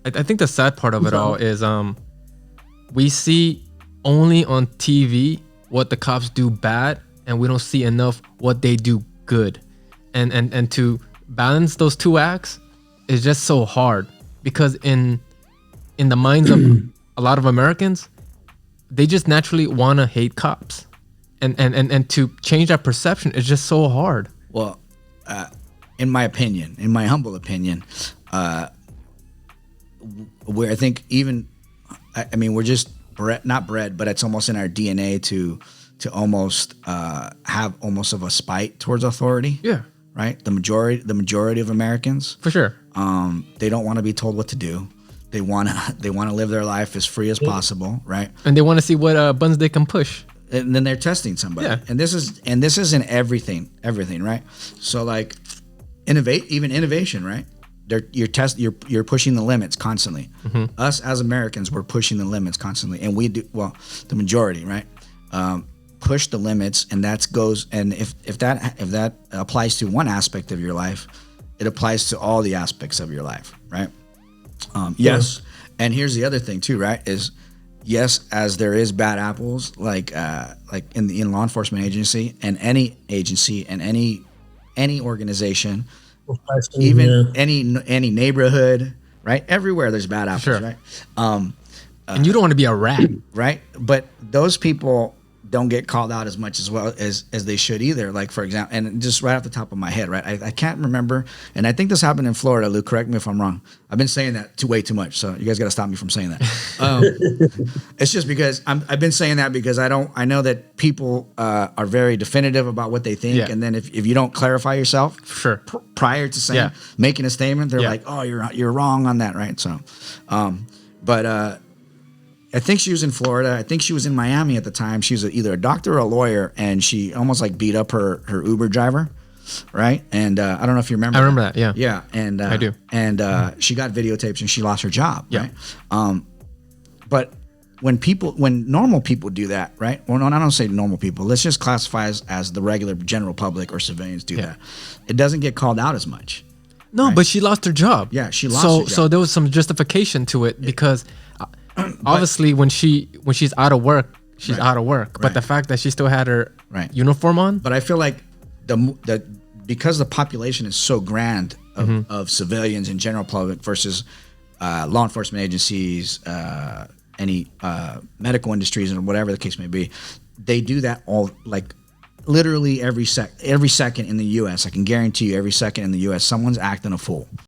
I think the sad part of it all is we see only on TV what the cops do bad, and we don't see enough what they do good. And to balance those two acts is just so hard, because in the minds of a lot of Americans, they just naturally want to hate cops. And to change that perception is just so hard. Well, in my opinion, in my humble opinion, where I think even, I mean, we're just not bred, but it's almost in our DNA to almost have almost of a spite towards authority. Yeah. Right. The majority of Americans, For sure. they don't want to be told what to do. They want to live their life as free as possible. Right. And they want to see what buttons they can push. And then they're testing somebody. Yeah. And this is in everything, right? So like innovation, right? You're pushing the limits constantly. Us as Americans, we're pushing the limits constantly, and we do well. The majority, right? Push the limits, and that goes. And if that applies to one aspect of your life, it applies to all the aspects of your life, right? Yes. And here's the other thing too, right? Is yes, as there is bad apples, like in law enforcement agency and any agency and any organization. Even any neighborhood, right? Everywhere there's bad apples, Sure. right? And you don't want to be a rat. Right? But those people don't get called out as much as well as they should either. Like, for example, and just right off the top of my head, right? I can't remember, and I think this happened in Florida. Luke, correct me if I'm wrong. I've been saying that way too much, so you guys got to stop me from saying that. It's just because I've been saying that because I know that people are very definitive about what they think, Yeah. and then if you don't clarify yourself, Sure. prior to saying making a statement, they're Yeah. like, oh, you're wrong on that, right? So, but I think she was in Florida. I think she was in Miami at the time. She was either a doctor or a lawyer, and she almost like beat up her Uber driver, right? And I don't know if you remember. I remember that. Yeah. Yeah, and I do. And she got videotapes, and she lost her job, Yeah. right? But when normal people do that, right? Well, no, I don't say normal people. Let's just classify as the regular general public or civilians do that. It doesn't get called out as much. No, Right. but she lost her job. Yeah, she lost her job. So there was some justification to it, because obviously when she's out of work, she's Right. out of work. But Right. the fact that she still had her Right. uniform on, But I feel like because the population is so grand of civilians and general public versus law enforcement agencies, any medical industries, and whatever the case may be, they do that all like literally every second in the U.S. I can guarantee you, every second in the U.S. someone's acting a fool.